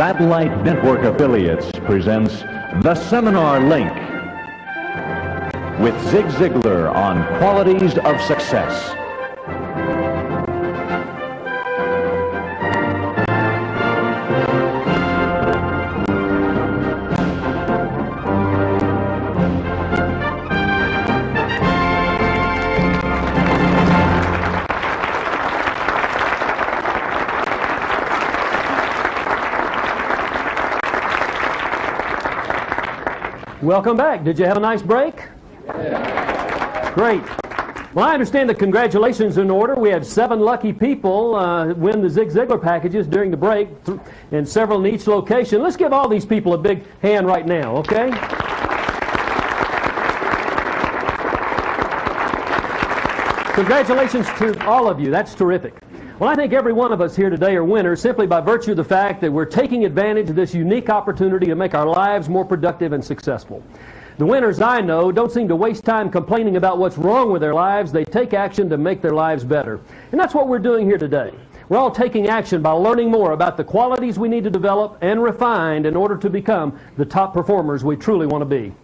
Satellite Network Affiliates presents The Seminar Link with Zig Ziglar on qualities of success. Welcome back. Did you have a nice break? Yeah. Great. Well, I understand the congratulations in order. We had 7 lucky people win the Zig Ziglar packages during the break and several in each location. Let's give all these people a big hand right now, okay? Congratulations to all of you. That's terrific. Well, I think every one of us here today are winners simply by virtue of the fact that we're taking advantage of this unique opportunity to make our lives more productive and successful. The winners I know don't seem to waste time complaining about what's wrong with their lives. They take action to make their lives better. And that's what we're doing here today. We're all taking action by learning more about the qualities we need to develop and refine in order to become the top performers we truly want to be.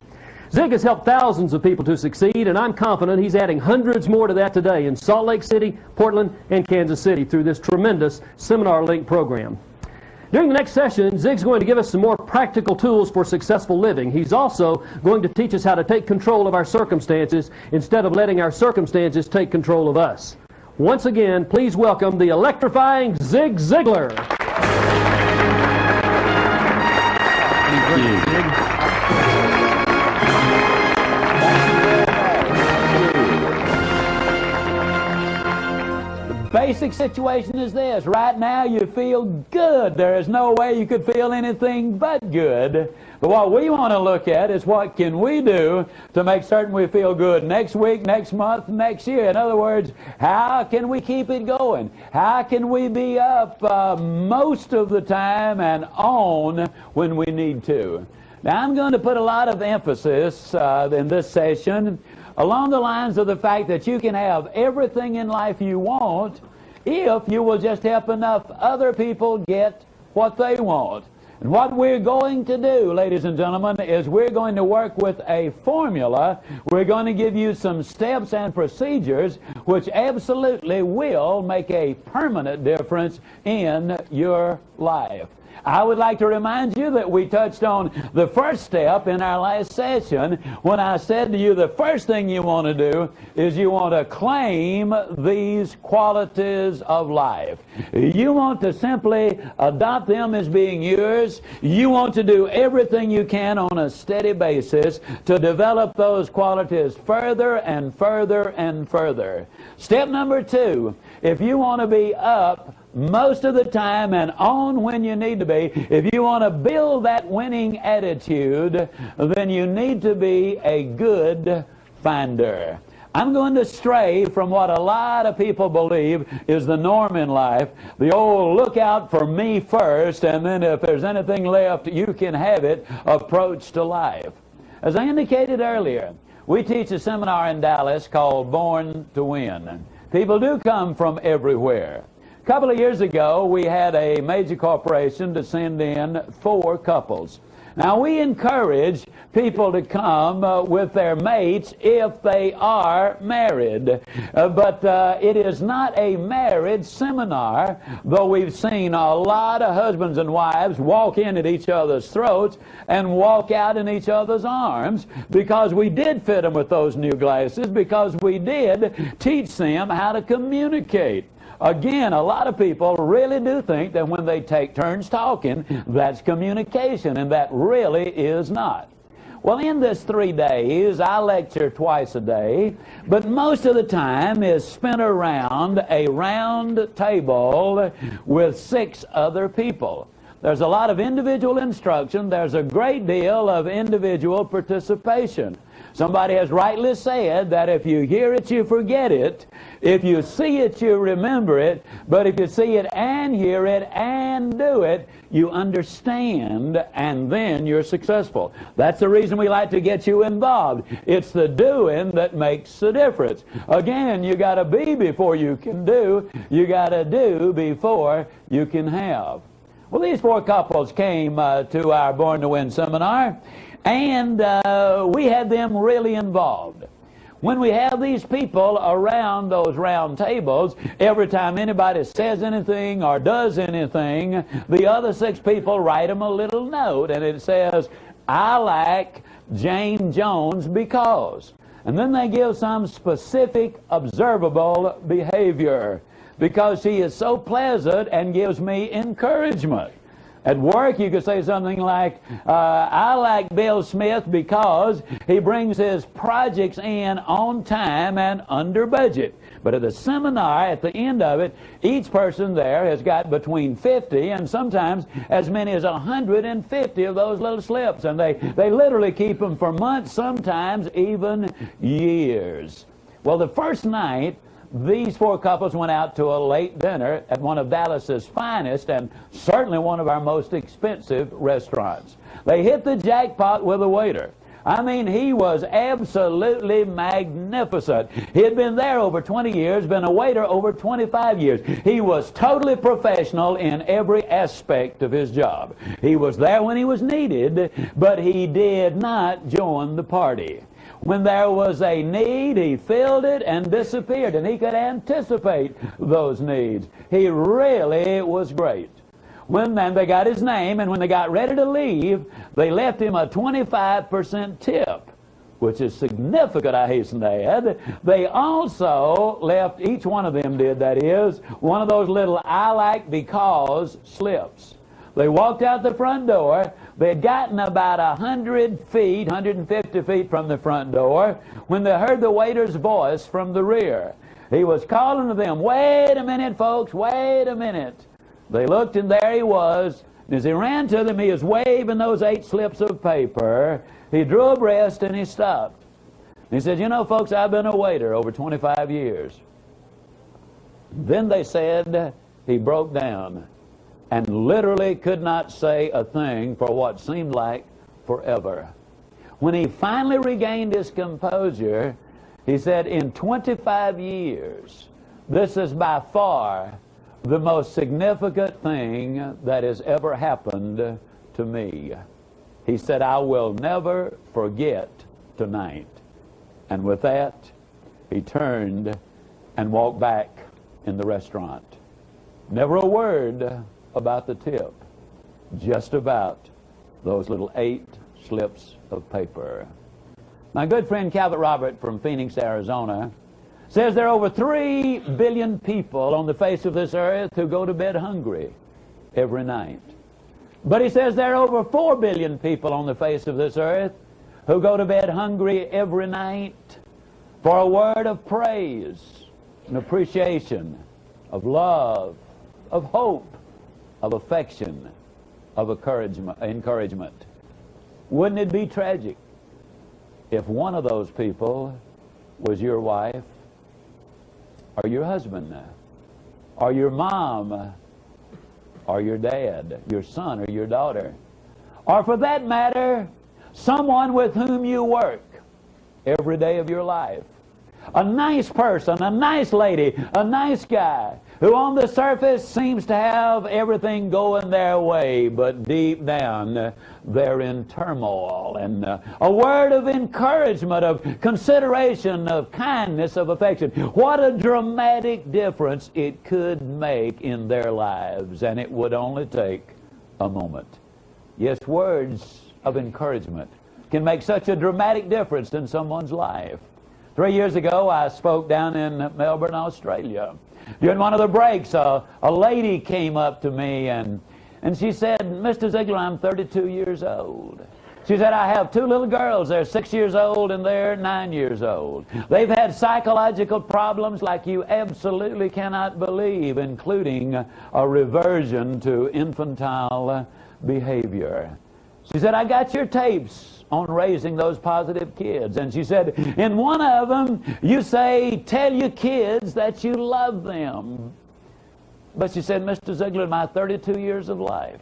Zig has helped thousands of people to succeed, and I'm confident he's adding hundreds more to that today in Salt Lake City, Portland, and Kansas City through this tremendous Seminar Link program. During the next session, Zig's going to give us some more practical tools for successful living. He's also going to teach us how to take control of our circumstances instead of letting our circumstances take control of us. Once again, please welcome the electrifying Zig Ziglar. Thank you, Zig. Basic situation is this. Right now you feel good. There is no way you could feel anything but good. But what we want to look at is what can we do to make certain we feel good next week, next month, next year. In other words, how can we keep it going? How can we be up most of the time and on when we need to? Now I'm going to put a lot of emphasis in this session along the lines of the fact that you can have everything in life you want if you will just help enough other people get what they want. And what we're going to do, ladies and gentlemen, is we're going to work with a formula. We're going to give you some steps and procedures which absolutely will make a permanent difference in your life. I would like to remind you that we touched on the first step in our last session when I said to you the first thing you want to do is you want to claim these qualities of life. You want to simply adopt them as being yours. You want to do everything you can on a steady basis to develop those qualities further and further and further. Step number 2, if you want to be up most of the time and on when you need to be, if you want to build that winning attitude, then you need to be a good finder. I'm going to stray from what a lot of people believe is the norm in life, the old look out for me first, and then if there's anything left, you can have it approach to life. As I indicated earlier, we teach a seminar in Dallas called Born to Win. People do come from everywhere. A couple of years ago, we had a major corporation to send in 4 couples. Now, we encourage people to come with their mates if they are married. But it is not a marriage seminar, though we've seen a lot of husbands and wives walk in at each other's throats and walk out in each other's arms because we did fit them with those new glasses, because we did teach them how to communicate. Again, a lot of people really do think that when they take turns talking, that's communication, and that really is not. Well, in this 3 days, I lecture twice a day, but most of the time is spent around a round table with 6 other people. There's a lot of individual instruction. There's a great deal of individual participation. Somebody has rightly said that if you hear it, you forget it. If you see it, you remember it. But if you see it and hear it and do it, you understand, and then you're successful. That's the reason we like to get you involved. It's the doing that makes the difference. Again, you got to be before you can do. You got to do before you can have. Well, these four couples came to our Born to Win seminar, and we had them really involved. When we have these people around those round tables, every time anybody says anything or does anything, the other six people write them a little note, and it says, "I like Jane Jones because." And then they give some specific observable behavior, because she is so pleasant and gives me encouragement. At work, you could say something like, "I like Bill Smith because he brings his projects in on time and under budget." But at the seminar, at the end of it, each person there has got between 50 and sometimes as many as 150 of those little slips. And they literally keep them for months, sometimes even years. Well, the first night, these four couples went out to a late dinner at one of Dallas's finest and certainly one of our most expensive restaurants. They hit the jackpot with a waiter. I mean, he was absolutely magnificent. He had been there over 20 years, been a waiter over 25 years. He was totally professional in every aspect of his job. He was there when he was needed, but he did not join the party. When there was a need, he filled it and disappeared, and he could anticipate those needs. He really was great. When then they got his name, and when they got ready to leave, they left him a 25% tip, which is significant, I hasten to add. They also left, each one of them did, that is, one of those little "I like because" slips. They walked out the front door. They had gotten about 100 feet, 150 feet from the front door when they heard the waiter's voice from the rear. He was calling to them, "Wait a minute, folks, wait a minute." They looked, and there he was. As he ran to them, he was waving those 8 slips of paper. He drew a breath and he stopped. He said, "You know, folks, I've been a waiter over 25 years. Then they said he broke down and literally could not say a thing for what seemed like forever. When he finally regained his composure, he said, "In 25 years, this is by far the most significant thing that has ever happened to me." He said, "I will never forget tonight." And with that, he turned and walked back in the restaurant. Never a word about the tip, just about those little 8 slips of paper. My good friend Calvert Robert from Phoenix, Arizona, says there are over 3 billion people on the face of this earth who go to bed hungry every night. But he says there are over 4 billion people on the face of this earth who go to bed hungry every night for a word of praise, an appreciation, of love, of hope, of affection, of encouragement. Wouldn't it be tragic if one of those people was your wife, or your husband, or your mom, or your dad, your son or your daughter, or for that matter, someone with whom you work every day of your life? A nice person, a nice lady, a nice guy, who on the surface seems to have everything going their way, but deep down they're in turmoil. And a word of encouragement, of consideration, of kindness, of affection. What a dramatic difference it could make in their lives, and it would only take a moment. Yes, words of encouragement can make such a dramatic difference in someone's life. 3 years ago, I spoke down in Melbourne, Australia. During one of the breaks, a lady came up to me and she said, "Mr. Ziglar, I'm 32 years old." She said, "I have 2 little girls. They're 6 years old and they're 9 years old. They've had psychological problems like you absolutely cannot believe, including a reversion to infantile behavior." She said, "I got your tapes on raising those positive kids." And she said, "In one of them, you say, tell your kids that you love them." But she said, "Mr. Ziglar, in my 32 years of life,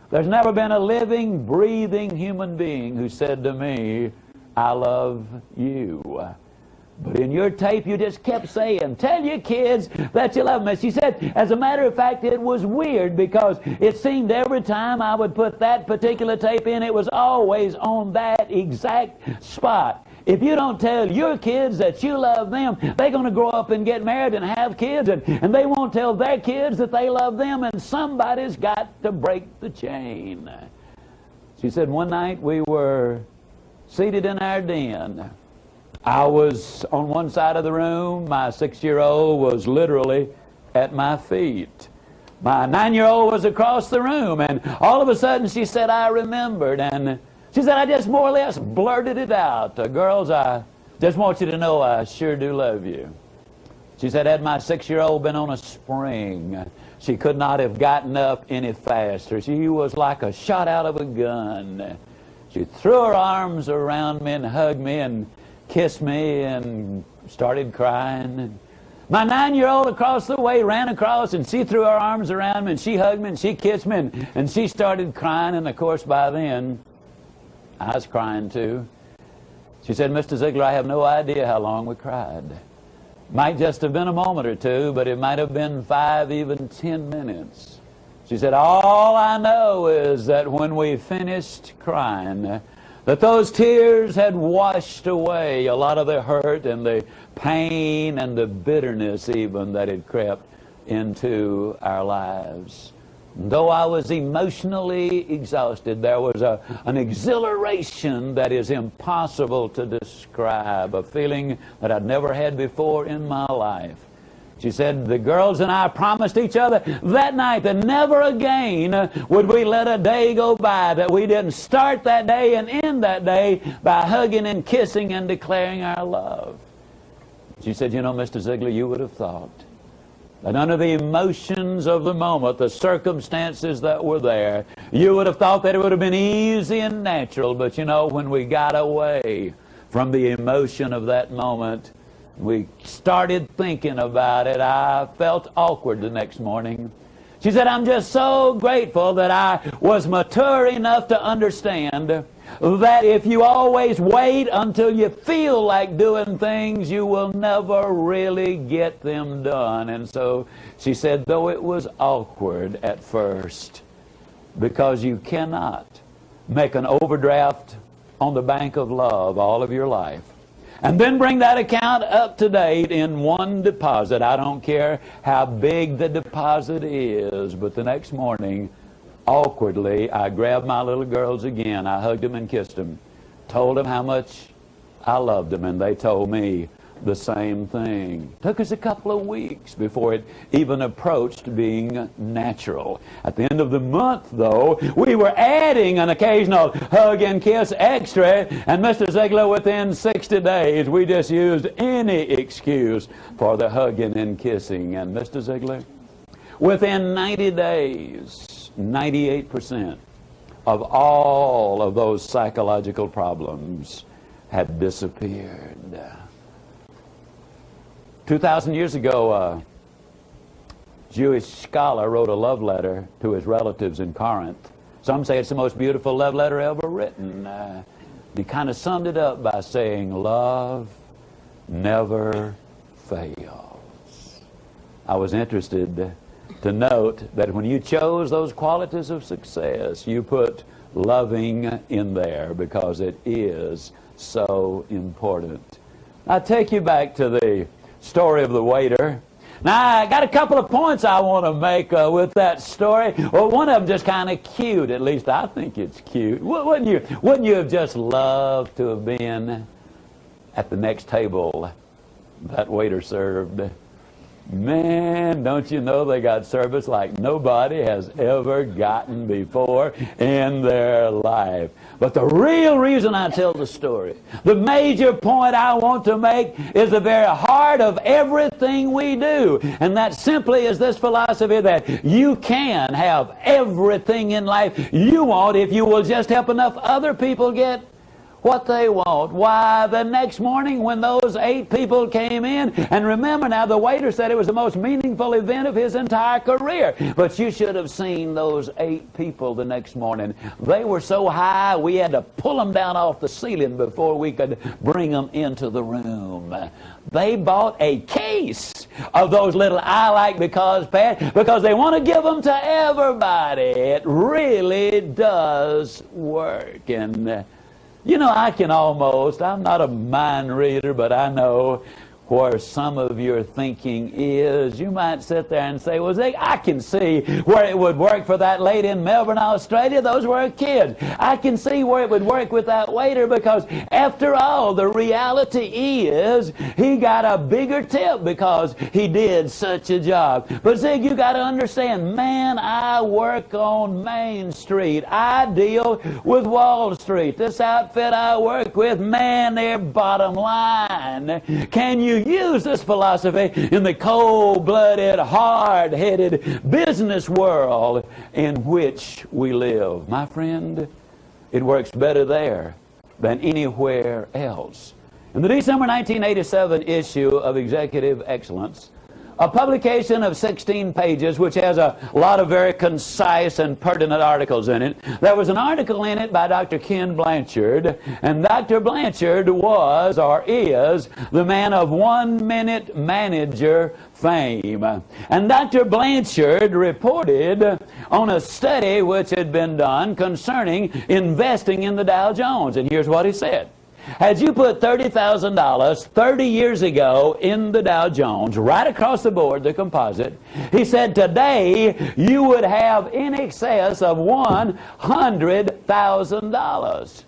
there's never been a living, breathing human being who said to me, 'I love you.'" But in your tape, you just kept saying, tell your kids that you love them. And she said, as a matter of fact, it was weird because it seemed every time I would put that particular tape in, it was always on that exact spot. If you don't tell your kids that you love them, they're going to grow up and get married and have kids, and they won't tell their kids that they love them, and somebody's got to break the chain. She said, one night we were seated in our den. I was on one side of the room. My 6-year-old was literally at my feet. My 9-year-old was across the room, and all of a sudden she said, I remembered. And she said, I just more or less blurted it out. Girls, I just want you to know I sure do love you. She said, had my 6-year-old been on a spring, she could not have gotten up any faster. She was like a shot out of a gun. She threw her arms around me and hugged me and kissed me and started crying. My 9-year-old across the way ran across, and she threw her arms around me and she hugged me and she kissed me and she started crying. And of course by then I was crying too. She said, Mr. Ziglar, I have no idea how long we cried. Might just have been a moment or two, but it might have been 5, even 10 minutes. She said, all I know is that when we finished crying, that those tears had washed away a lot of the hurt and the pain and the bitterness even that had crept into our lives. Though I was emotionally exhausted, there was an exhilaration that is impossible to describe, a feeling that I'd never had before in my life. She said, the girls and I promised each other that night that never again would we let a day go by that we didn't start that day and end that day by hugging and kissing and declaring our love. She said, you know, Mr. Ziglar, you would have thought that under the emotions of the moment, the circumstances that were there, you would have thought that it would have been easy and natural. But you know, when we got away from the emotion of that moment, we started thinking about it, I felt awkward the next morning. She said, I'm just so grateful that I was mature enough to understand that if you always wait until you feel like doing things, you will never really get them done. And so she said, though it was awkward at first, because you cannot make an overdraft on the bank of love all of your life, and then bring that account up to date in one deposit. I don't care how big the deposit is, but the next morning, awkwardly, I grabbed my little girls again. I hugged them and kissed them, told them how much I loved them, and they told me the same thing. Took us a couple of weeks before it even approached being natural. At the end of the month, though, we were adding an occasional hug and kiss extra, and Mr. Ziglar, within 60 days, we just used any excuse for the hugging and kissing. And Mr. Ziglar, within 90 days, 98% of all of those psychological problems had disappeared. 2,000 years ago, a Jewish scholar wrote a love letter to his relatives in Corinth. Some say it's the most beautiful love letter ever written. He kind of summed it up by saying, love never fails. I was interested to note that when you chose those qualities of success, you put loving in there because it is so important. I take you back to the story of the waiter. Now, I got a couple of points I want to make with that story. Well, one of them just kind of cute. At least I think it's cute. Wouldn't you have just loved to have been at the next table that waiter served? Man, don't you know they got service like nobody has ever gotten before in their life. But the real reason I tell the story, the major point I want to make, is the very heart of everything we do. And that simply is this philosophy that you can have everything in life you want if you will just help enough other people get what they want. Why, the next morning when those 8 people came in, and remember now, the waiter said it was the most meaningful event of his entire career. But you should have seen those 8 people the next morning. They were so high, we had to pull them down off the ceiling before we could bring them into the room. They bought a case of those little I like because pads because they want to give them to everybody. It really does work. And you know, I can almost, I'm not a mind reader, but I know where some of your thinking is. You might sit there and say, well, Zig, I can see where it would work for that lady in Melbourne, Australia. Those were kids. I can see where it would work with that waiter because, after all, the reality is he got a bigger tip because he did such a job. But, Zig, you got to understand, man, I work on Main Street. I deal with Wall Street. This outfit I work with, man, their bottom line. Can you use this philosophy in the cold-blooded, hard-headed business world in which we live? My friend, it works better there than anywhere else. In the December 1987 issue of Executive Excellence, a publication of 16 pages which has a lot of very concise and pertinent articles in it. There was an article in it by Dr. Ken Blanchard, and Dr. Blanchard was, or is, the man of 1-minute manager fame. And Dr. Blanchard reported on a study which had been done concerning investing in the Dow Jones. And here's what he said. Had you put $30,000 30 years ago in the Dow Jones, right across the board, the composite, he said today you would have in excess of $100,000.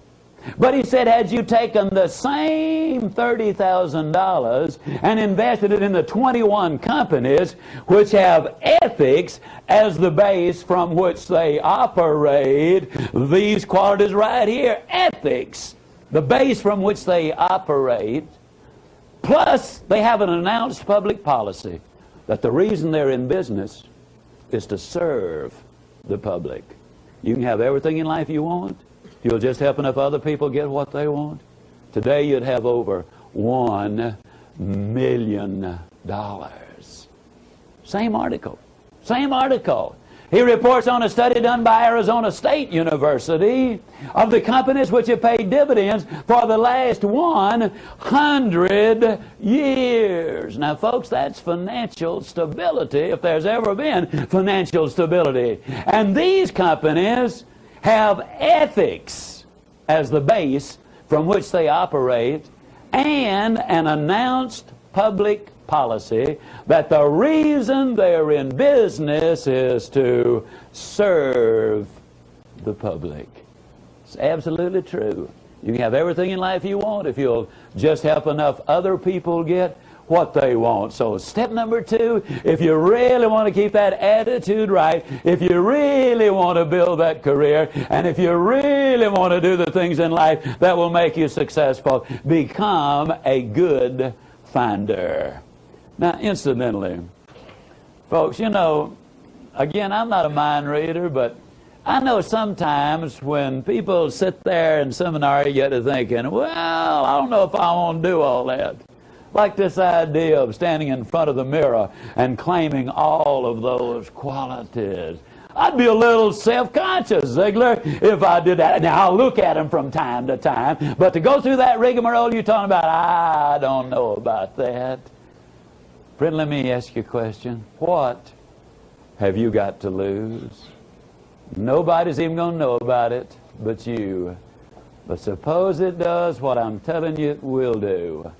But he said, had you taken the same $30,000 and invested it in the 21 companies which have ethics as the base from which they operate, these qualities right here, ethics, the base from which they operate, plus they have an announced public policy that the reason they're in business is to serve the public. You can have everything in life you want. You'll just help enough other people get what they want. Today you'd have over $1 million. Same article. Same article. He reports on a study done by Arizona State University of the companies which have paid dividends for the last 100 years. Now, folks, that's financial stability, if there's ever been financial stability. And these companies have ethics as the base from which they operate and an announced public policy that the reason they're in business is to serve the public. It's absolutely true. You can have everything in life you want if you'll just help enough other people get what they want. So step number 2, if you really want to keep that attitude right, if you really want to build that career, and if you really want to do the things in life that will make you successful, become a good finder. Now, incidentally, folks, you know, again, I'm not a mind reader, but I know sometimes when people sit there in seminary, you get to thinking, well, I don't know if I want to do all that. Like this idea of standing in front of the mirror and claiming all of those qualities. I'd be a little self-conscious, Ziglar, if I did that. Now, I'll look at them from time to time, but to go through that rigmarole you're talking about, I don't know about that. Friend, let me ask you a question. What have you got to lose? Nobody's even going to know about it but you. But suppose it does what I'm telling you it will do.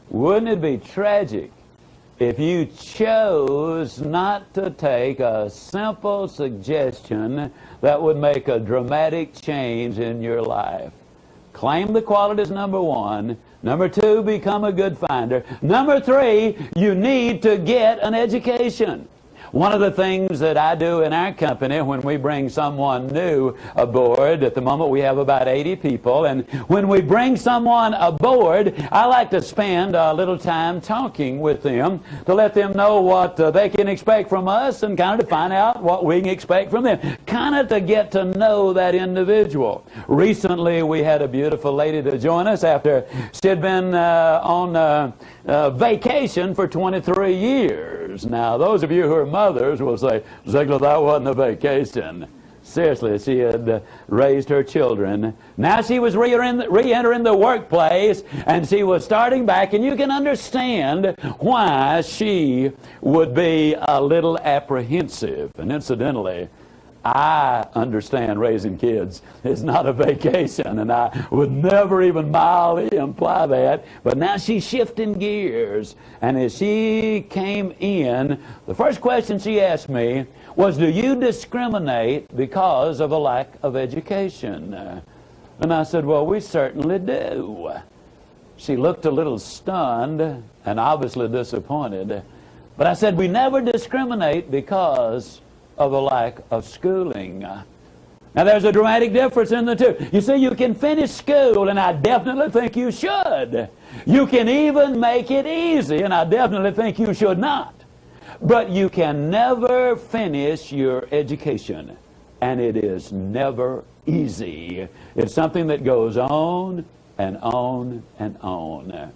Wouldn't it be tragic if you chose not to take a simple suggestion that would make a dramatic change in your life? Claim the qualities, number 1. Number 2, become a good finder. Number 3, you need to get an education. One of the things that I do in our company when we bring someone new aboard, at the moment we have about 80 people, and when we bring someone aboard, I like to spend a little time talking with them to let them know what they can expect from us and kind of to find out what we can expect from them, kind of to get to know that individual. Recently we had a beautiful lady to join us after she had been on vacation for 23 years. Now, those of you who are mothers will say, Ziglar, that wasn't a vacation. Seriously, she had raised her children. Now she was re-entering the workplace, and she was starting back, and you can understand why she would be a little apprehensive. And incidentally, I understand raising kids is not a vacation, and I would never even mildly imply that. But now she's shifting gears, and as she came in, the first question she asked me was, do you discriminate because of a lack of education? And I said, well, we certainly do. She looked a little stunned and obviously disappointed. But I said, we never discriminate because of a lack of schooling. Now, there's a dramatic difference in the two. You see, you can finish school, and I definitely think you should. You can even make it easy, and I definitely think you should not. But you can never finish your education, and it is never easy. It's something that goes on and on and on.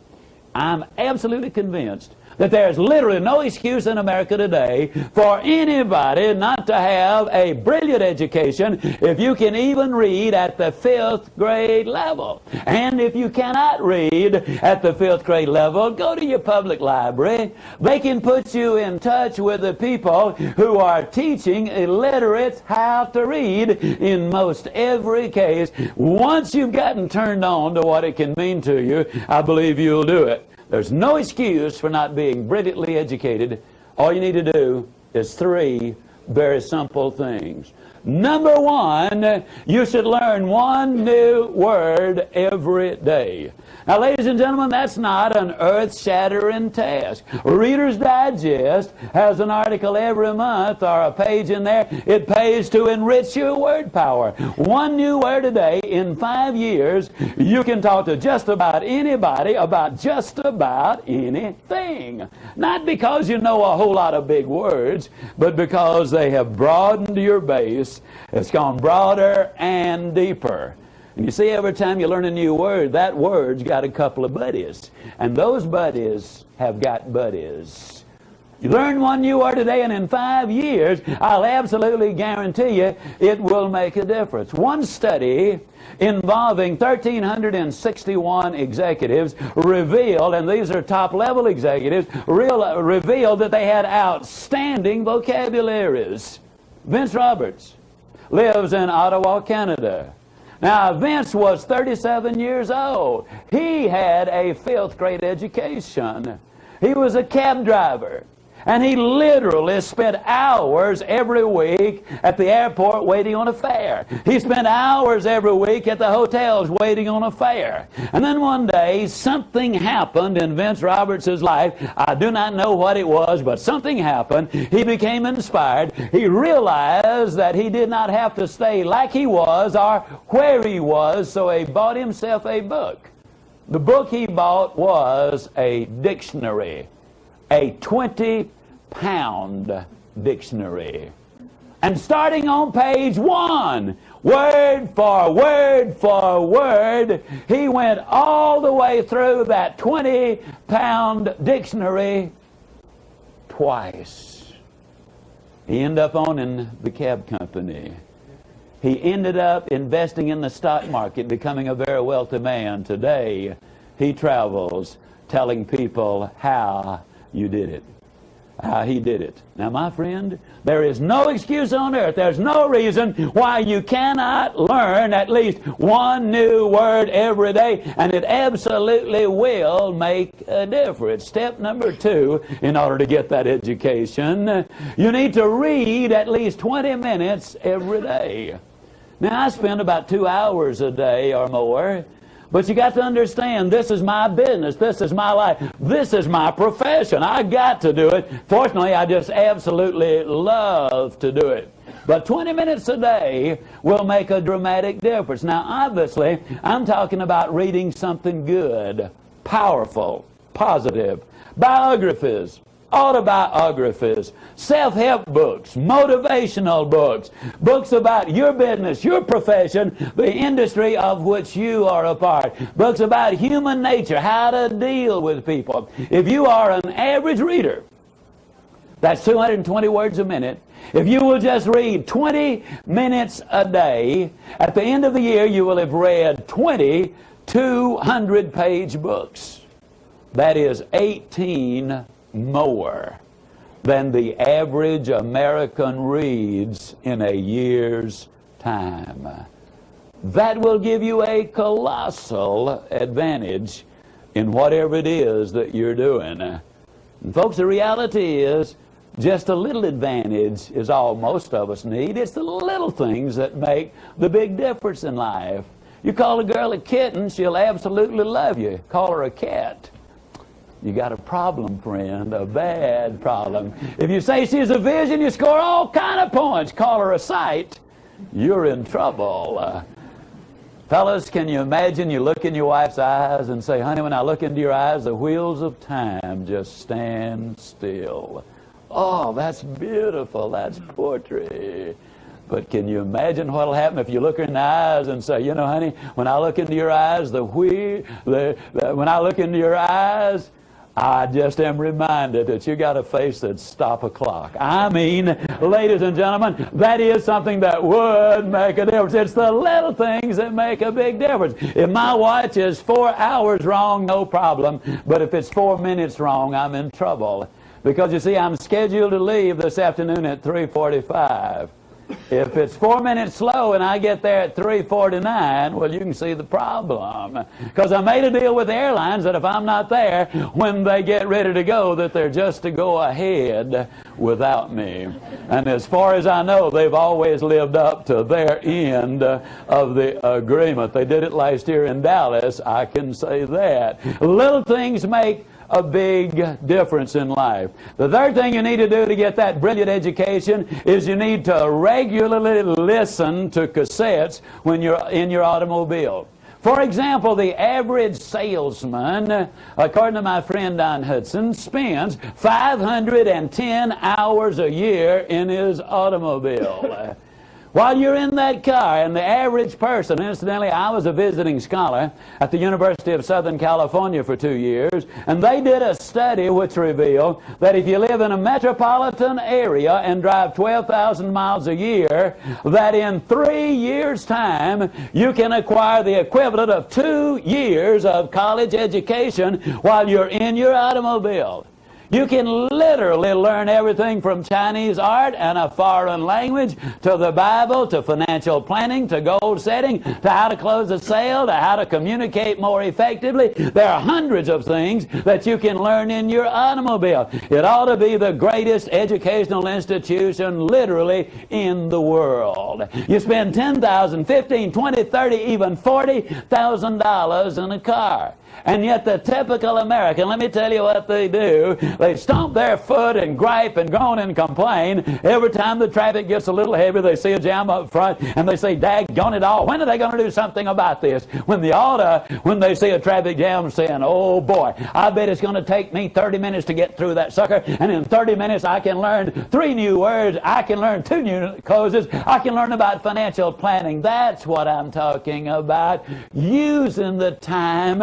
I'm absolutely convinced that there's literally no excuse in America today for anybody not to have a brilliant education if you can even read at the 5th grade level. And if you cannot read at the 5th grade level, go to your public library. They can put you in touch with the people who are teaching illiterates how to read in most every case. Once you've gotten turned on to what it can mean to you, I believe you'll do it. There's no excuse for not being brilliantly educated. All you need to do is 3 very simple things. Number 1, you should learn 1 new word every day. Now, ladies and gentlemen, that's not an earth-shattering task. Reader's Digest has an article every month or a page in there. It pays to enrich your word power. 1 new word a day in 5 years, you can talk to just about anybody about just about anything. Not because you know a whole lot of big words, but because they have broadened your base. It's gone broader and deeper. And you see, every time you learn a new word, that word's got a couple of buddies. And those buddies have got buddies. You learn 1 new word a day, and in 5 years, I'll absolutely guarantee you it will make a difference. One study involving 1,361 executives revealed, and these are top-level executives, revealed that they had outstanding vocabularies. Vince Roberts lives in Ottawa, Canada. Now, Vince was 37 years old. He had a 5th grade education. He was a cab driver. And he literally spent hours every week at the airport waiting on a fare. He spent hours every week at the hotels waiting on a fare. And then one day, something happened in Vince Roberts' life. I do not know what it was, but something happened. He became inspired. He realized that he did not have to stay like he was or where he was, so he bought himself a book. The book he bought was a dictionary. A 20-pound dictionary. And starting on page 1, word for word for word, he went all the way through that 20-pound dictionary twice. He ended up owning the cab company. He ended up investing in the stock market, becoming a very wealthy man. Today, he travels telling people how you did it. How he did it. Now, my friend, there is no excuse on earth. There's no reason why you cannot learn at least 1 new word every day, and it absolutely will make a difference. Step number 2, in order to get that education, you need to read at least 20 minutes every day. Now, I spend about 2 hours a day or more. But you got to understand, this is my business, this is my life, this is my profession. I got to do it. Fortunately, I just absolutely love to do it. But 20 minutes a day will make a dramatic difference. Now, obviously, I'm talking about reading something good, powerful, positive, biographies, autobiographies, self-help books, motivational books, books about your business, your profession, the industry of which you are a part, books about human nature, how to deal with people. If you are an average reader, that's 220 words a minute. If you will just read 20 minutes a day, at the end of the year you will have read 20 200-page books. That is 18 more than the average American reads in a year's time. That will give you a colossal advantage in whatever it is that you're doing. And folks, the reality is just a little advantage is all most of us need. It's the little things that make the big difference in life. You call a girl a kitten, she'll absolutely love you. Call her a cat, you got a problem, friend, a bad problem. If you say she's a vision, you score all kind of points. Call her a sight, you're in trouble. Fellas, can you imagine you look in your wife's eyes and say, honey, when I look into your eyes, the wheels of time just stand still. Oh, that's beautiful, that's poetry. But can you imagine what will happen if you look her in the eyes and say, you know, honey, when I look into your eyes, when I look into your eyes, I just am reminded that you got a face that'd stop a clock. I mean, ladies and gentlemen, that is something that would make a difference. It's the little things that make a big difference. If my watch is 4 hours wrong, no problem. But if it's 4 minutes wrong, I'm in trouble. Because you see, I'm scheduled to leave this afternoon at 3:45. If it's 4 minutes slow and I get there at 3:49, well, you can see the problem. Because I made a deal with the airlines that if I'm not there when they get ready to go, that they're just to go ahead without me. And as far as I know, they've always lived up to their end of the agreement. They did it last year in Dallas, I can say that. Little things make a big difference in life. The third thing you need to do to get that brilliant education is you need to regularly listen to cassettes when you're in your automobile. For example, the average salesman, according to my friend Don Hudson, spends 510 hours a year in his automobile. While you're in that car, and the average person, incidentally, I was a visiting scholar at the University of Southern California for 2 years, and they did a study which revealed that if you live in a metropolitan area and drive 12,000 miles a year, that in 3 years' time, you can acquire the equivalent of 2 years of college education while you're in your automobile. You can literally learn everything from Chinese art and a foreign language to the Bible to financial planning to goal setting to how to close a sale to how to communicate more effectively. There are hundreds of things that you can learn in your automobile. It ought to be the greatest educational institution literally in the world. You spend $10,000, $15,000, $20,000, $30,000, even $40,000 in a car. And yet the typical American, let me tell you what they do. They stomp their foot and gripe and groan and complain. Every time the traffic gets a little heavy, they see a jam up front, and they say, daggone it all, when are they going to do something about this? When they see a traffic jam, saying, oh boy, I bet it's going to take me 30 minutes to get through that sucker, and in 30 minutes I can learn 3 new words, I can learn 2 new closes, I can learn about financial planning. That's what I'm talking about. Using the time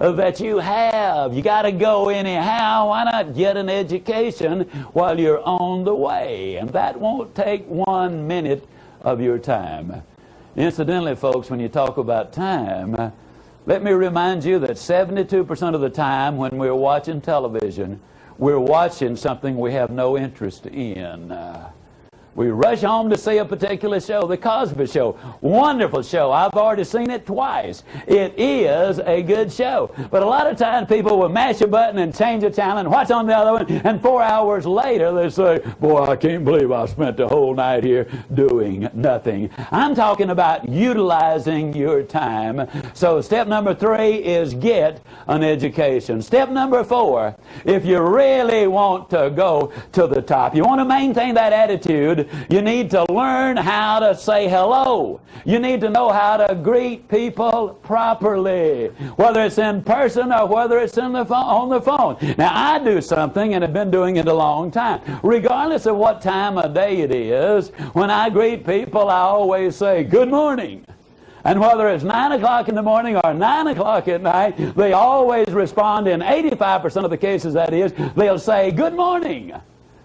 that you have. You got to go anyhow. Why not get an education while you're on the way? And that won't take 1 minute of your time. Incidentally, folks, when you talk about time, let me remind you that 72% of the time when we're watching television, we're watching something we have no interest in. We rush home to see a particular show, The Cosby Show. Wonderful show. I've already seen it twice. It is a good show. But a lot of times people will mash a button and change a channel and watch on the other one, and 4 hours later they say, boy, I can't believe I spent the whole night here doing nothing. I'm talking about utilizing your time. So step number 3 is get an education. Step number 4, if you really want to go to the top, you want to maintain that attitude, you need to learn how to say hello. You need to know how to greet people properly, whether it's in person or whether it's on the phone. Now, I do something, and have been doing it a long time. Regardless of what time of day it is, when I greet people, I always say, good morning. And whether it's 9 o'clock in the morning or 9 o'clock at night, they always respond, in 85% of the cases that is, they'll say, good morning.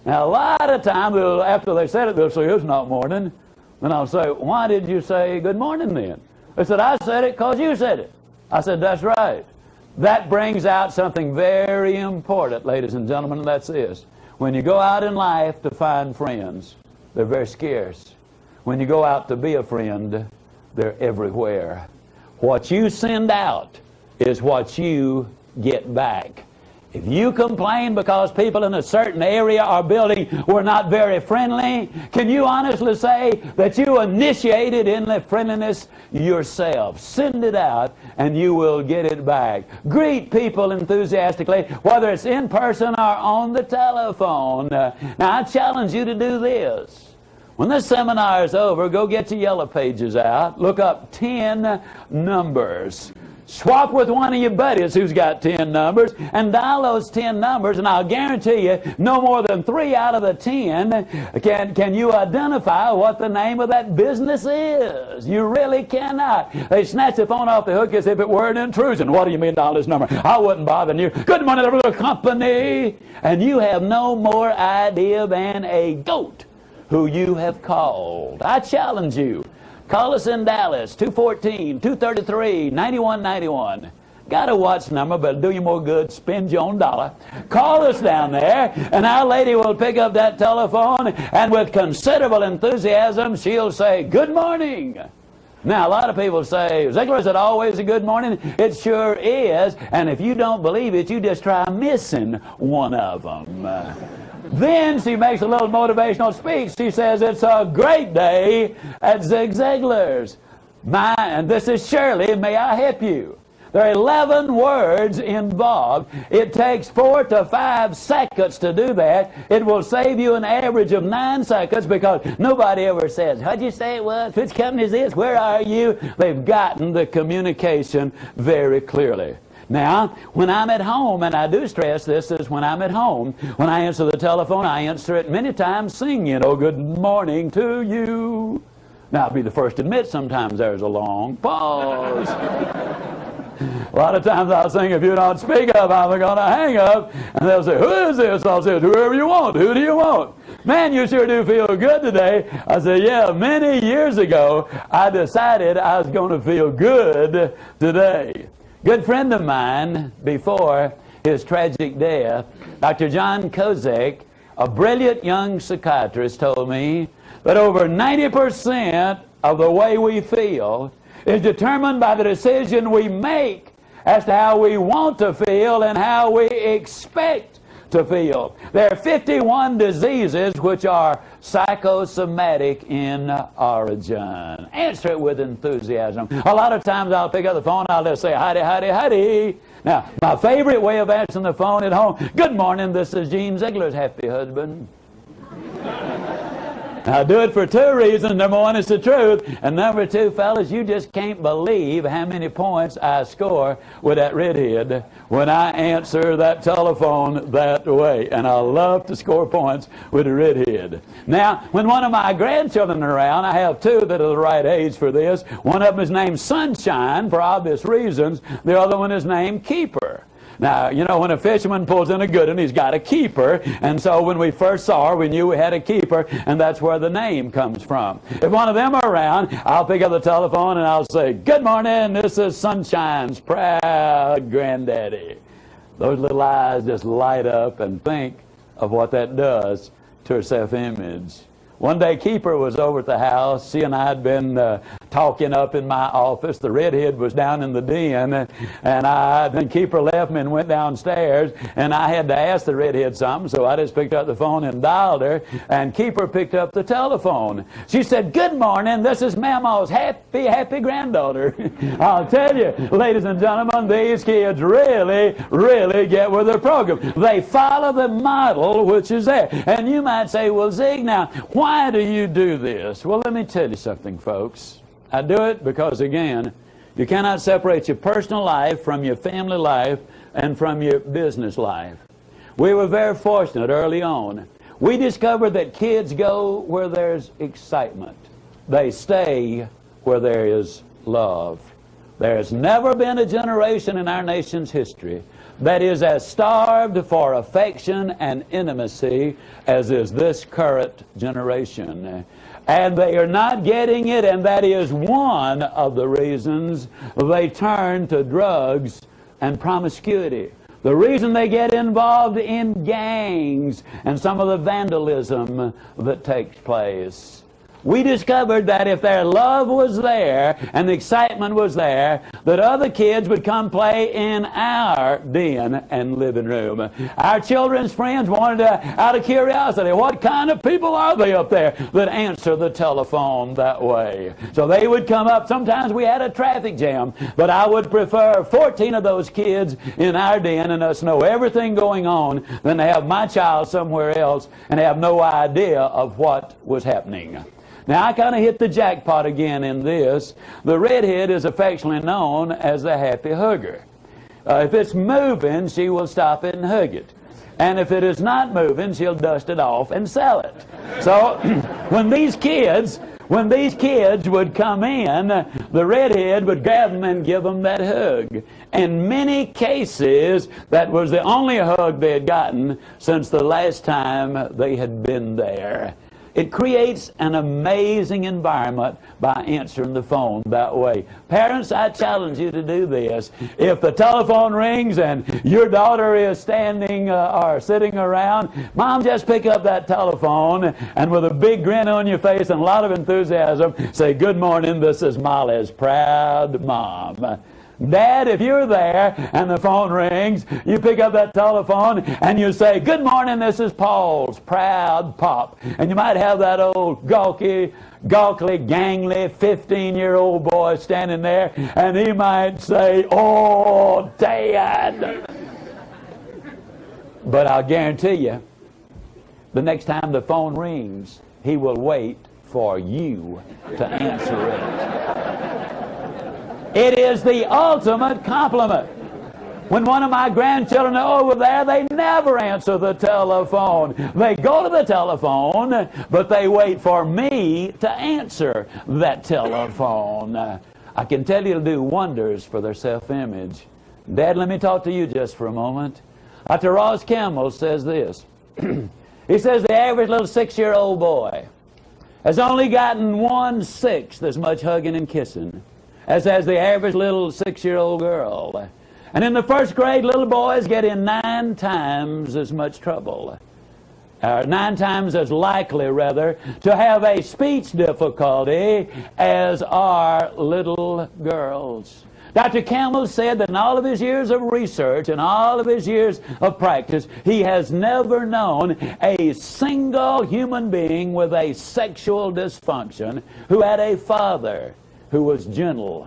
Now, a lot of times, after they said it, they'll say, it's not morning. Then I'll say, why did you say good morning then? They said, I said it because you said it. I said, that's right. That brings out something very important, ladies and gentlemen, and that's this. When you go out in life to find friends, they're very scarce. When you go out to be a friend, they're everywhere. What you send out is what you get back. If you complain because people in a certain area or building were not very friendly, can you honestly say that you initiated in the friendliness yourself? Send it out and you will get it back. Greet people enthusiastically, whether it's in person or on the telephone. Now, I challenge you to do this. When this seminar is over, go get your yellow pages out, look up 10 numbers. Swap with one of your buddies who's got 10 numbers and dial those 10 numbers, and I'll guarantee you no more than 3 out of the 10 can you identify what the name of that business is. You really cannot. They snatch the phone off the hook as if it were an intrusion. What do you mean dial this number? I wouldn't bother you. Good morning, every company. And you have no more idea than a goat who you have called. I challenge you. Call us in Dallas, 214-233-9191. Got a watch number, but it'll do you more good. Spend your own dollar. Call us down there, and our lady will pick up that telephone, and with considerable enthusiasm, she'll say, good morning. Now, a lot of people say, Ziglar, is it always a good morning? It sure is, and if you don't believe it, you just try missing one of them. Then she makes a little motivational speech. She says, it's a great day at Zig Ziglar's. And this is Shirley, may I help you? There are 11 words involved. It takes 4 to 5 seconds to do that. It will save you an average of 9 seconds because nobody ever says, how'd you say it was? Which company is this? Where are you? They've gotten the communication very clearly. Now, when I'm at home, and I do stress this is when I'm at home, when I answer the telephone, I answer it many times singing, oh, good morning to you. Now, I'll be the first to admit sometimes there's a long pause. A lot of times I'll sing, if you don't speak up, I'm going to hang up. And they'll say, who is this? I'll say, whoever you want. Who do you want? Man, you sure do feel good today. I say, yeah, many years ago, I decided I was going to feel good today. Good friend of mine, before his tragic death, Dr. John Kozak, a brilliant young psychiatrist, told me that over 90% of the way we feel is determined by the decision we make as to how we want to feel and how we expect to feel. There are 51 diseases which are psychosomatic in origin. Answer it with enthusiasm. A lot of times I'll pick up the phone, I'll just say, howdy, howdy, howdy. Now, my favorite way of answering the phone at home, good morning, this is Gene Ziglar's happy husband. I do it for 2 reasons. Number 1 is the truth. And number 2, fellas, you just can't believe how many points I score with that redhead when I answer that telephone that way. And I love to score points with a redhead. Now, when one of my grandchildren are around, I have 2 that are the right age for this. One of them is named Sunshine for obvious reasons. The other one is named Keeper. Now, you know, when a fisherman pulls in a good one, he's got a keeper. And so when we first saw her, we knew we had a keeper, and that's where the name comes from. If one of them are around, I'll pick up the telephone and I'll say, good morning, this is Sunshine's proud granddaddy. Those little eyes just light up and think of what that does to her self-image. One day Keeper was over at the house. She and I had been talking up in my office. The redhead was down in the den, and then Keeper left me and went downstairs, and I had to ask the redhead something, so I just picked up the phone and dialed her, and Keeper picked up the telephone. She said, "Good morning, this is Mama's happy granddaughter." I'll tell you, ladies and gentlemen, these kids really get with their program. They follow the model which is there. And you might say, "Well, Zig, now, why do you do this?" Well, let me tell you something, folks. I do it because, again, you cannot separate your personal life from your family life and from your business life. We were very fortunate early on. We discovered that kids go where there's excitement. They stay where there is love. There's never been a generation in our nation's history that is as starved for affection and intimacy as is this current generation. And they are not getting it, and that is one of the reasons they turn to drugs and promiscuity. The reason they get involved in gangs and some of the vandalism that takes place. We discovered that if their love was there and the excitement was there, that other kids would come play in our den and living room. Our children's friends wanted to, out of curiosity, what kind of people are they up there that answer the telephone that way? So they would come up. Sometimes we had a traffic jam, but I would prefer 14 of those kids in our den and us know everything going on than to have my child somewhere else and have no idea of what was happening. Now, I kind of hit the jackpot again in this. The redhead is affectionately known as the happy hugger. If it's moving, she will stop it and hug it. And if it is not moving, she'll dust it off and sell it. So when these kids would come in, the redhead would grab them and give them that hug. In many cases, that was the only hug they had gotten since the last time they had been there. It creates an amazing environment by answering the phone that way. Parents, I challenge you to do this. If the telephone rings and your daughter is standing or sitting around, Mom, just pick up that telephone and with a big grin on your face and a lot of enthusiasm, say, "Good morning, this is Molly's proud mom." Dad, if you're there and the phone rings, you pick up that telephone and you say, "Good morning, this is Paul's proud pop." And you might have that old gawky, gangly 15-year-old boy standing there, and he might say, "Oh, Dad." But I'll guarantee you, the next time the phone rings, he will wait for you to answer it. It is the ultimate compliment. When one of my grandchildren are over there, they never answer the telephone. They go to the telephone, but they wait for me to answer that telephone. I can tell you it'll do wonders for their self-image. Dad, let me talk to you just for a moment. Dr. Ross Campbell says this. He says the average little 6-year-old boy has only gotten 1/6 as much hugging and kissing as has the average little 6-year-old girl. And in the first grade, little boys get in 9 times as much trouble. 9 times as likely, rather, to have a speech difficulty as are little girls. Dr. Campbell said that in all of his years of research and all of his years of practice, he has never known a single human being with a sexual dysfunction who had a father who was gentle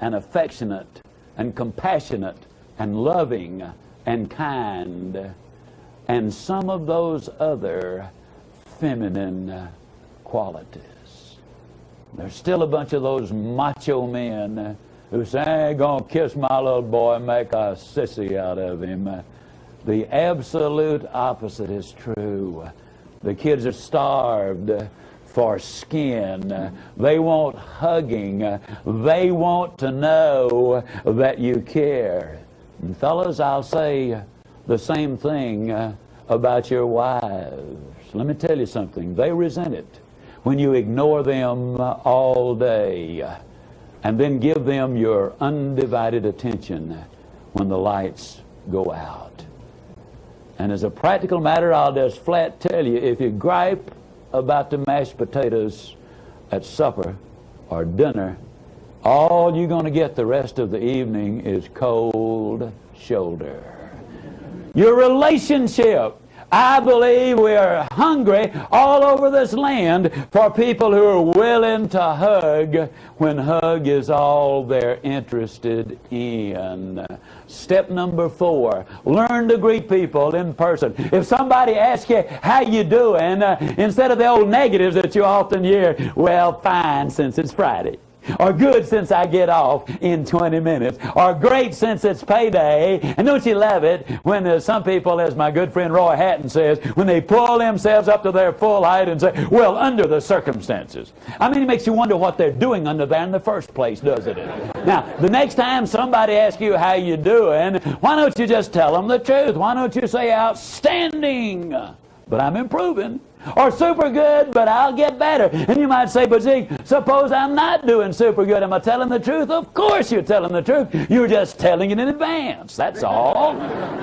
and affectionate and compassionate and loving and kind and some of those other feminine qualities. There's still a bunch of those macho men who say, "I ain't gonna kiss my little boy and make a sissy out of him." The absolute opposite is true. The kids are starved for skin. They want hugging. They want to know that you care. And fellas, I'll say the same thing about your wives. Let me tell you something. They resent it when you ignore them all day and then give them your undivided attention when the lights go out. And as a practical matter, I'll just flat tell you, if you gripe about the mashed potatoes at supper or dinner, all you're going to get the rest of the evening is cold shoulder. Your relationship. I believe we are hungry all over this land for people who are willing to hug when hug is all they're interested in. Step number 4, learn to greet people in person. If somebody asks you, how you doing, instead of the old negatives that you often hear, well, fine since it's Friday. Or good since I get off in 20 minutes. Or great since it's payday. And don't you love it when some people, as my good friend Roy Hatton says, when they pull themselves up to their full height and say, well, under the circumstances. I mean, it makes you wonder what they're doing under there in the first place, doesn't it? Now, the next time somebody asks you how you doing, why don't you just tell them the truth? Why don't you say outstanding, but I'm improving? Or super good, but I'll get better. And you might say, but Zig, suppose I'm not doing super good. Am I telling the truth? Of course you're telling the truth. You're just telling it in advance. That's all.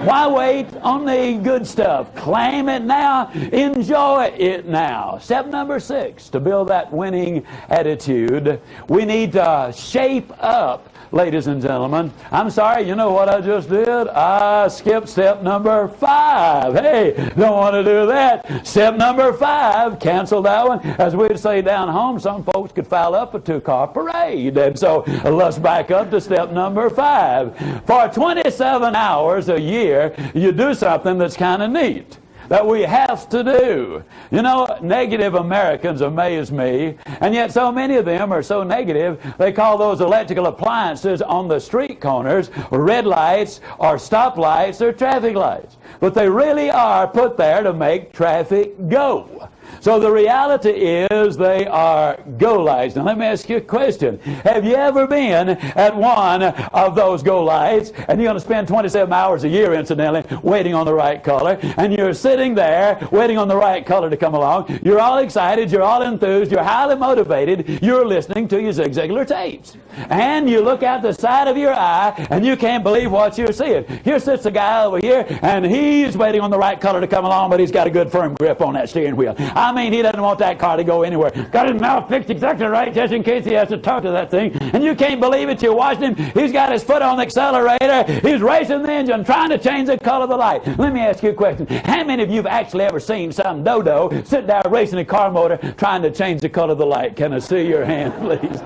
Why wait on the good stuff? Claim it now. Enjoy it now. Step number 6, to build that winning attitude, we need to shape up. Ladies and gentlemen, I'm sorry, you know what I just did? I skipped step number 5. Hey, don't want to do that. Step number 5, cancel that one. As we'd say down home, some folks could file up a 2-car parade. And so let's back up to step number 5. For 27 hours a year, you do something that's kind of neat, that we have to do. You know, negative Americans amaze me, and yet so many of them are so negative, they call those electrical appliances on the street corners red lights or stoplights or traffic lights. But they really are put there to make traffic go. So the reality is they are go lights. Now let me ask you a question. Have you ever been at one of those go lights, and you're going to spend 27 hours a year, incidentally, waiting on the right color, and you're sitting there waiting on the right color to come along. You're all excited, you're all enthused, you're highly motivated, you're listening to your Zig Ziglar tapes. And you look out the side of your eye, and you can't believe what you're seeing. Here sits a guy over here, and he's waiting on the right color to come along, but he's got a good firm grip on that steering wheel. I mean, he doesn't want that car to go anywhere. Got his mouth fixed exactly right just in case he has to talk to that thing. And you can't believe it. You're watching him. He's got his foot on the accelerator. He's racing the engine, trying to change the color of the light. Let me ask you a question. How many of you have actually ever seen some dodo sit there racing a car motor trying to change the color of the light? Can I see your hand, please?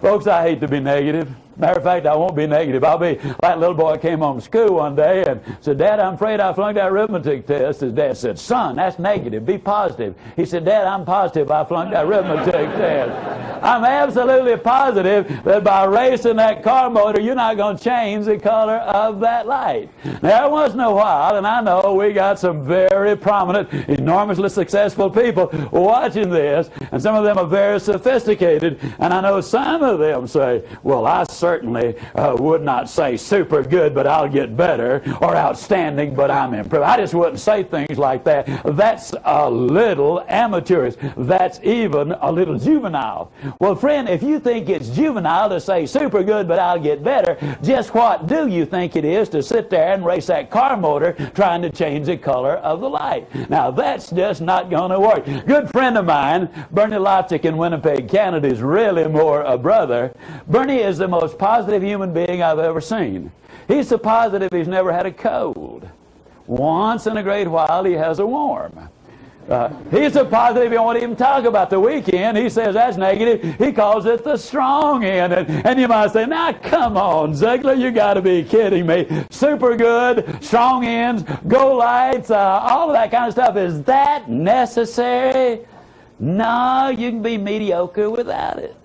Folks, I hate to be negative. Matter of fact, I won't be negative. I'll be like a little boy came home from school one day and said, Dad, I'm afraid I flunked that arithmetic test. His dad said, son, that's negative. Be positive. He said, Dad, I'm positive I flunked that arithmetic test. I'm absolutely positive that by racing that car motor, you're not going to change the color of that light. Now, every once in a while, and I know we got some very prominent, enormously successful people watching this, and some of them are very sophisticated, and I know some of them say, well, I certainly would not say super good, but I'll get better, or outstanding, but I'm improved. I just wouldn't say things like that. That's a little amateurish. That's even a little juvenile. Well, friend, if you think it's juvenile to say super good, but I'll get better, just what do you think it is to sit there and race that car motor trying to change the color of the light? Now, that's just not going to work. Good friend of mine, Bernie Lopchick in Winnipeg, Canada, is really more a brother. Bernie is the most positive human being I've ever seen. He's so positive he's never had a cold. Once in a great while he has a warm. He's so positive he won't even talk about the weekend. He says that's negative. He calls it the strong end. And you might say, now come on, Ziglar, you got to be kidding me. Super good, strong ends, go lights, all of that kind of stuff. Is that necessary? No, you can be mediocre without it.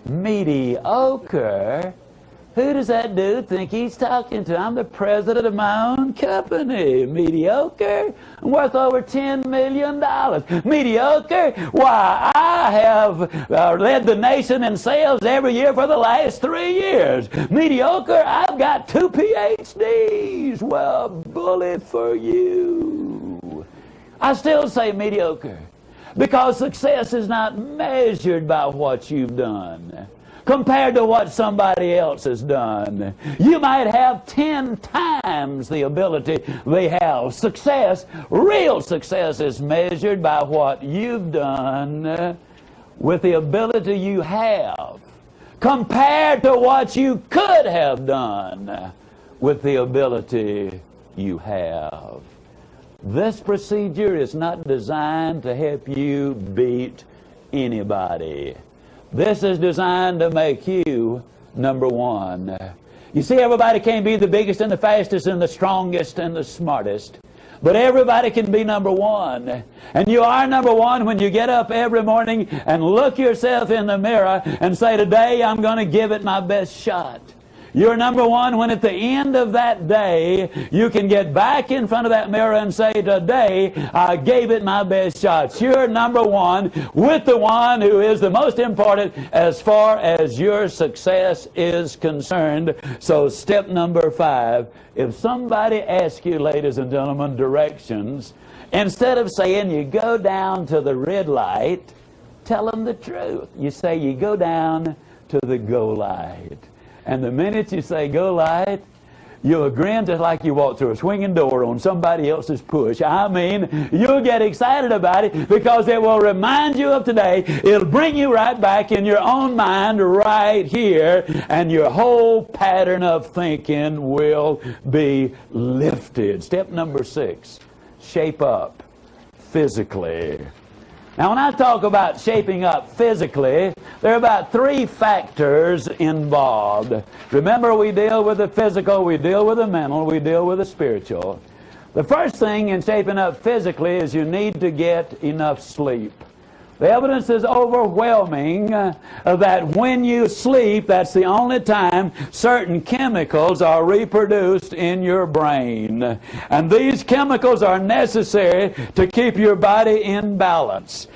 Mediocre? Who does that dude think he's talking to? I'm the president of my own company. Mediocre? I'm worth over $10 million. Mediocre? Why, I have led the nation in sales every year for the last 3 years. Mediocre? I've got 2 PhDs. Well, bully for you. I still say mediocre, because success is not measured by what you've done. compared to what somebody else has done. You might have 10 times the ability they have. Success, real success, is measured by what you've done with the ability you have, compared to what you could have done with the ability you have. This procedure is not designed to help you beat anybody. This is designed to make you number one. You see, everybody can't be the biggest and the fastest and the strongest and the smartest, but everybody can be number one. And you are number one when you get up every morning and look yourself in the mirror and say, today I'm going to give it my best shot. You're number one when at the end of that day you can get back in front of that mirror and say, today I gave it my best shot. You're number one with the one who is the most important as far as your success is concerned. So step number 5, if somebody asks you, ladies and gentlemen, directions, instead of saying you go down to the red light, tell them the truth. You say you go down to the go light. And the minute you say go light, you'll grin just like you walk through a swinging door on somebody else's push. I mean, you'll get excited about it because it will remind you of today. It'll bring you right back in your own mind right here, and your whole pattern of thinking will be lifted. Step number 6, shape up physically. Now, when I talk about shaping up physically, there are about 3 factors involved. Remember, we deal with the physical, we deal with the mental, we deal with the spiritual. The first thing in shaping up physically is you need to get enough sleep. The evidence is overwhelming that when you sleep, that's the only time certain chemicals are reproduced in your brain. And these chemicals are necessary to keep your body in balance.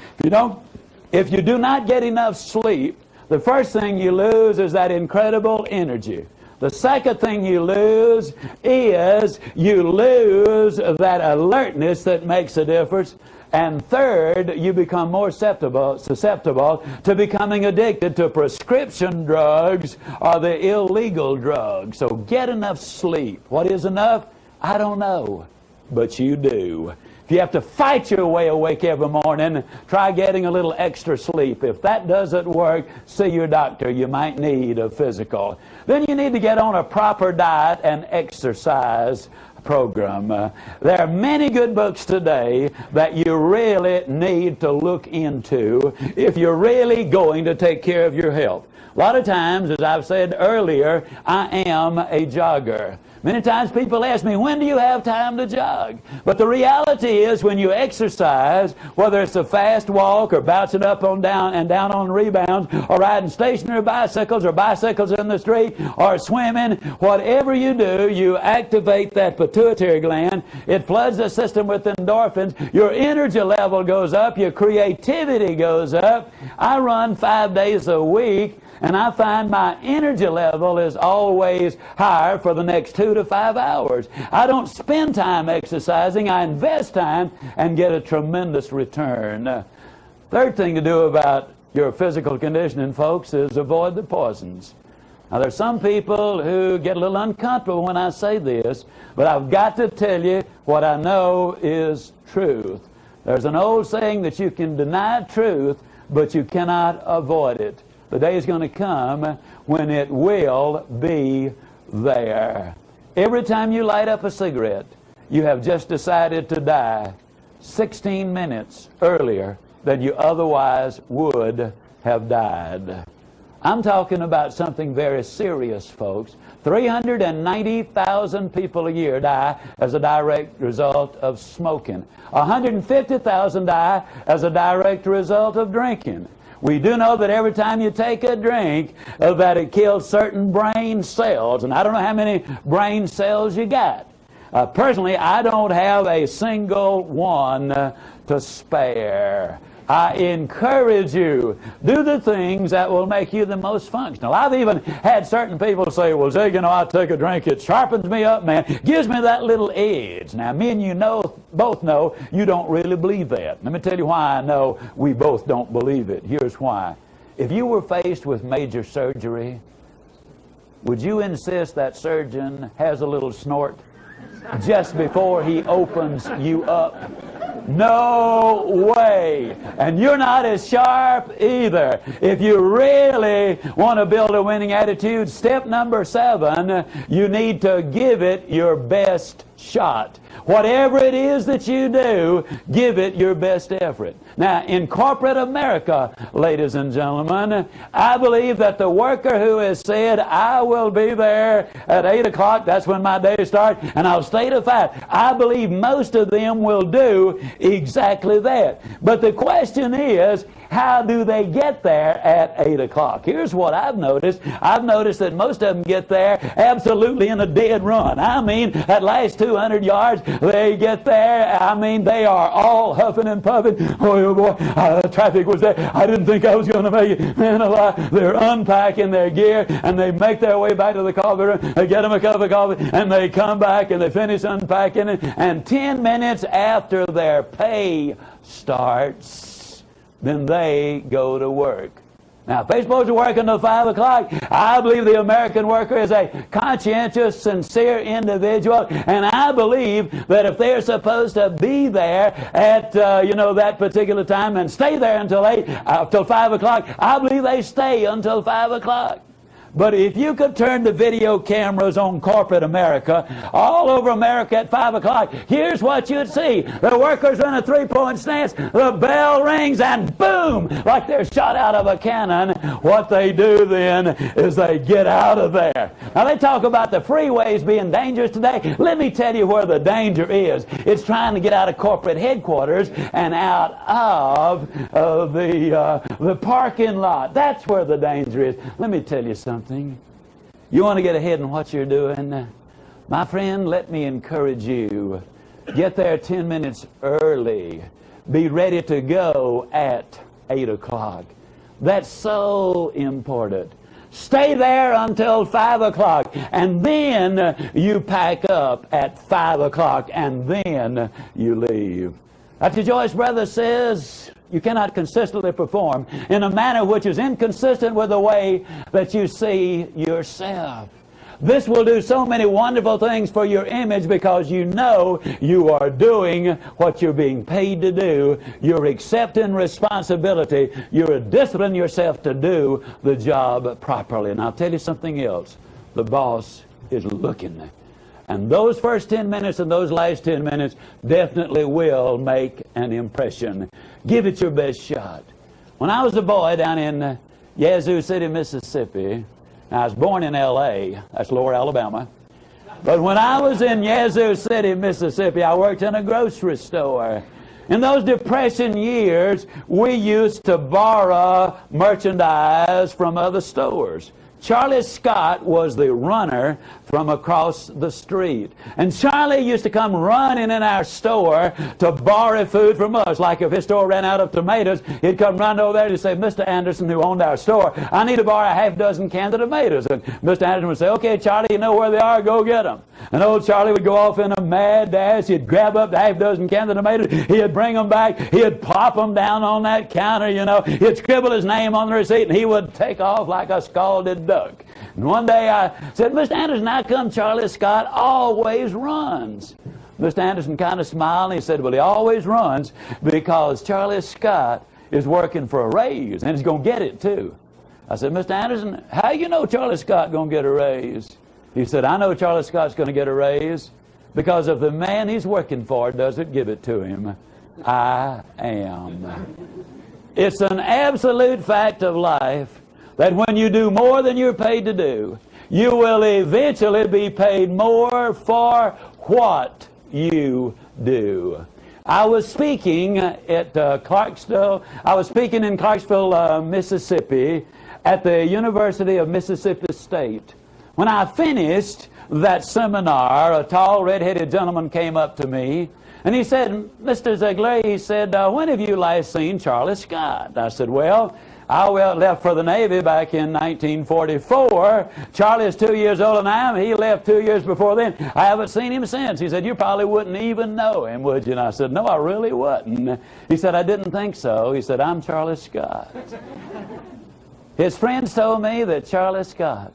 If you do not get enough sleep, the first thing you lose is that incredible energy. The second thing you lose is you lose that alertness that makes a difference. And third, you become more susceptible to becoming addicted to prescription drugs or the illegal drugs. So get enough sleep. What is enough? I don't know, but you do. If you have to fight your way awake every morning, try getting a little extra sleep. If that doesn't work, see your doctor. You might need a physical. Then you need to get on a proper diet and exercise program. There are many good books today that you really need to look into if you're really going to take care of your health. A lot of times, as I've said earlier, I am a jogger. Many times people ask me, when do you have time to jog? But the reality is when you exercise, whether it's a fast walk or bouncing up on down and down on rebounds or riding stationary bicycles or bicycles in the street or swimming, whatever you do, you activate that pituitary gland. It floods the system with endorphins. Your energy level goes up. Your creativity goes up. I run 5 days a week, and I find my energy level is always higher for the next 2 to 5 hours. I don't spend time exercising. I invest time and get a tremendous return. Third thing to do about your physical conditioning, folks, is avoid the poisons. Now, there's some people who get a little uncomfortable when I say this, but I've got to tell you what I know is truth. There's an old saying that you can deny truth, but you cannot avoid it. The day is going to come when it will be there. Every time you light up a cigarette, you have just decided to die 16 minutes earlier than you otherwise would have died. I'm talking about something very serious, folks. 390,000 people a year die as a direct result of smoking. 150,000 die as a direct result of drinking. We do know that every time you take a drink, that it kills certain brain cells. And I don't know how many brain cells you got. Personally, I don't have a single one to spare. I encourage you, do the things that will make you the most functional. I've even had certain people say, well, Zig, I take a drink, it sharpens me up, man. Gives me that little edge. Now, me and you both know you don't really believe that. Let me tell you why I know we both don't believe it. Here's why. If you were faced with major surgery, would you insist that surgeon has a little snort just before he opens you up? No way. And you're not as sharp either. If you really want to build a winning attitude, step number 7, you need to give it your best shot. Whatever it is that you do, give it your best effort. Now, in corporate America, ladies and gentlemen, I believe that the worker who has said, I will be there at 8 o'clock, that's when my day starts, and I'll stay to 5, I believe most of them will do exactly that. But the question is, how do they get there at 8 o'clock? Here's what I've noticed. I've noticed that most of them get there absolutely in a dead run. I mean, at last 200 yards, they get there. I mean, they are all huffing and puffing. Oh boy, traffic was there. I didn't think I was going to make it. Man alive. They're unpacking their gear, and they make their way back to the coffee room. They get them a cup of coffee, and they come back, and they finish unpacking it. And 10 minutes after their pay starts, then they go to work. Now, if they're supposed to work until 5 o'clock, I believe the American worker is a conscientious, sincere individual, and I believe that if they're supposed to be there at, that particular time and stay there until 5 o'clock, I believe they stay until 5 o'clock. But if you could turn the video cameras on corporate America, all over America at 5 o'clock, here's what you'd see. The workers in a three-point stance, the bell rings, and boom, like they're shot out of a cannon. What they do then is they get out of there. Now, they talk about the freeways being dangerous today. Let me tell you where the danger is. It's trying to get out of corporate headquarters and out of the parking lot. That's where the danger is. Let me tell you something. You want to get ahead in what you're doing? My friend, let me encourage you. Get there 10 minutes early. Be ready to go at 8 o'clock. That's so important. Stay there until 5 o'clock, and then you pack up at 5 o'clock, and then you leave. Dr. Joyce Brother says, you cannot consistently perform in a manner which is inconsistent with the way that you see yourself. This will do so many wonderful things for your image because you know you are doing what you're being paid to do. You're accepting responsibility. You're disciplining yourself to do the job properly. And I'll tell you something else. The boss is looking. And those first 10 minutes and those last 10 minutes definitely will make an impression. Give it your best shot. When I was a boy down in Yazoo City, Mississippi, I was born in L.A., that's Lower Alabama. But when I was in Yazoo City, Mississippi, I worked in a grocery store. In those Depression years, we used to borrow merchandise from other stores. Charlie Scott was the runner from across the street. And Charlie used to come running in our store to borrow food from us. Like if his store ran out of tomatoes, he'd come running over there to say, Mr. Anderson, who owned our store, I need to borrow a half-dozen cans of tomatoes. And Mr. Anderson would say, okay, Charlie, you know where they are, go get them. And old Charlie would go off in a mad dash. He'd grab up the half-dozen cans of tomatoes. He'd bring them back. He'd plop them down on that counter, you know. He'd scribble his name on the receipt, and he would take off like a scalded duck. And one day I said, Mr. Anderson, how come Charlie Scott always runs? Mr. Anderson kind of smiled, and he said, well, he always runs because Charlie Scott is working for a raise, and he's going to get it too. I said, Mr. Anderson, how you know Charlie Scott going to get a raise? He said, I know Charlie Scott's going to get a raise because if the man he's working for doesn't give it to him, I am. It's an absolute fact of life that when you do more than you're paid to do, you will eventually be paid more for what you do. I was speaking at Clarksville. I was speaking in Clarksville, Mississippi, at the University of Mississippi State. When I finished that seminar, a tall, red-headed gentleman came up to me, and he said, Mr. Ziglar, he said, when have you last seen Charlie Scott? I said, well, I left for the Navy back in 1944. Charlie is 2 years older than I am. He left 2 years before then. I haven't seen him since. He said, you probably wouldn't even know him, would you? And I said, no, I really wouldn't. He said, I didn't think so. He said, I'm Charlie Scott. His friends told me that Charlie Scott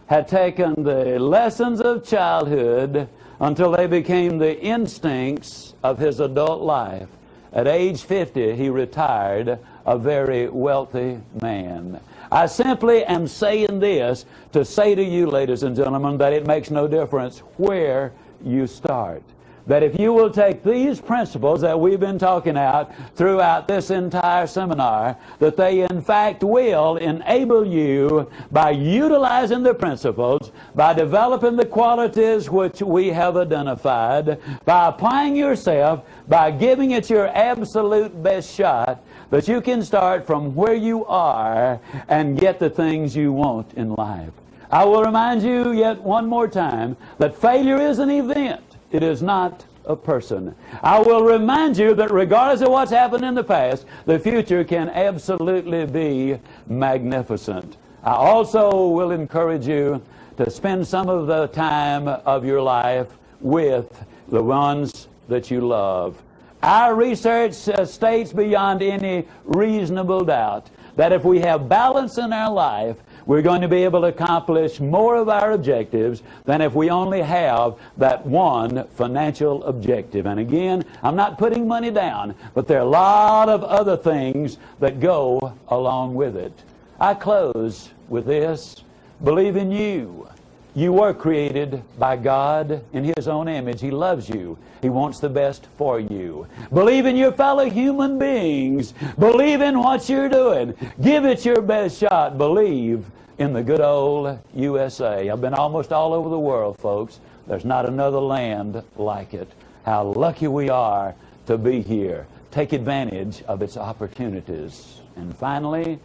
had taken the lessons of childhood until they became the instincts of his adult life. At age 50, he retired a very wealthy man. I simply am saying this to say to you, ladies and gentlemen, that it makes no difference where you start. That if you will take these principles that we've been talking about throughout this entire seminar, that they in fact will enable you, by utilizing the principles, by developing the qualities which we have identified, by applying yourself, by giving it your absolute best shot, that you can start from where you are and get the things you want in life. I will remind you yet one more time that failure is an event. It is not a person. I will remind you that regardless of what's happened in the past, the future can absolutely be magnificent. I also will encourage you to spend some of the time of your life with the ones that you love. Our research states beyond any reasonable doubt that if we have balance in our life, we're going to be able to accomplish more of our objectives than if we only have that one financial objective. And again, I'm not putting money down, but there are a lot of other things that go along with it. I close with this. Believe in you. You were created by God in His own image. He loves you. He wants the best for you. Believe in your fellow human beings. Believe in what you're doing. Give it your best shot. Believe in the good old USA. I've been almost all over the world, folks. There's not another land like it. How lucky we are to be here. Take advantage of its opportunities. And finally,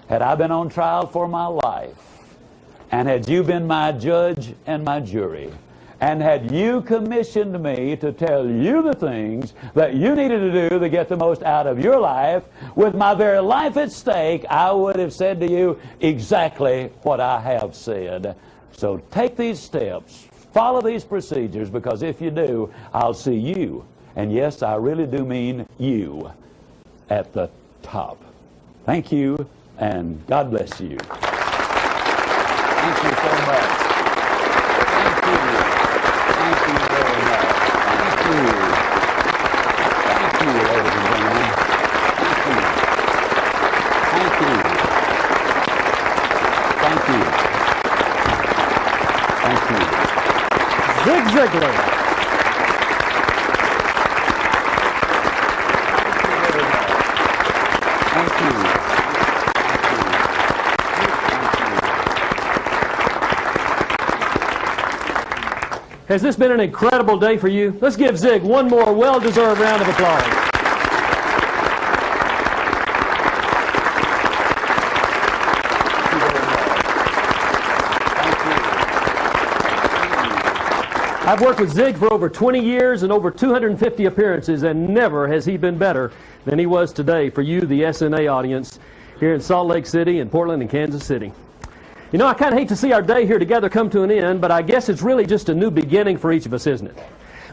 had I been on trial for my life, and had you been my judge and my jury, and had you commissioned me to tell you the things that you needed to do to get the most out of your life, with my very life at stake, I would have said to you exactly what I have said. So take these steps, follow these procedures, because if you do, I'll see you, and yes, I really do mean you, at the top. Thank you, and God bless you. Thank you so much. Thank you. Thank you very much. Thank you. Thank you, ladies and gentlemen. Thank you. Thank you. Thank you. Thank you. Zig Ziglar. Thank you. Has this been an incredible day for you? Let's give Zig one more well-deserved round of applause. I've worked with Zig for over 20 years and over 250 appearances, and never has he been better than he was today for you, the SNA audience, here in Salt Lake City and Portland and Kansas City. You know, I kind of hate to see our day here together come to an end, but I guess it's really just a new beginning for each of us, isn't it?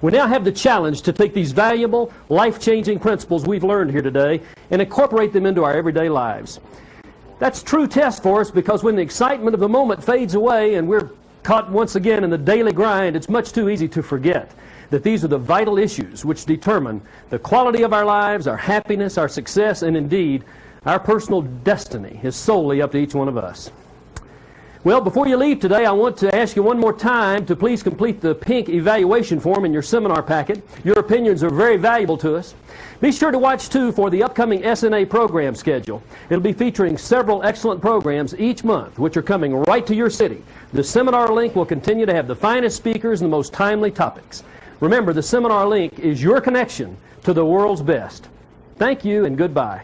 We now have the challenge to take these valuable, life-changing principles we've learned here today and incorporate them into our everyday lives. That's a true test for us, because when the excitement of the moment fades away and we're caught once again in the daily grind, it's much too easy to forget that these are the vital issues which determine the quality of our lives, our happiness, our success, and indeed, our personal destiny is solely up to each one of us. Well, before you leave today, I want to ask you one more time to please complete the pink evaluation form in your seminar packet. Your opinions are very valuable to us. Be sure to watch, too, for the upcoming SNA program schedule. It'll be featuring several excellent programs each month, which are coming right to your city. The seminar link will continue to have the finest speakers and the most timely topics. Remember, the seminar link is your connection to the world's best. Thank you and goodbye.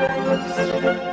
Bye.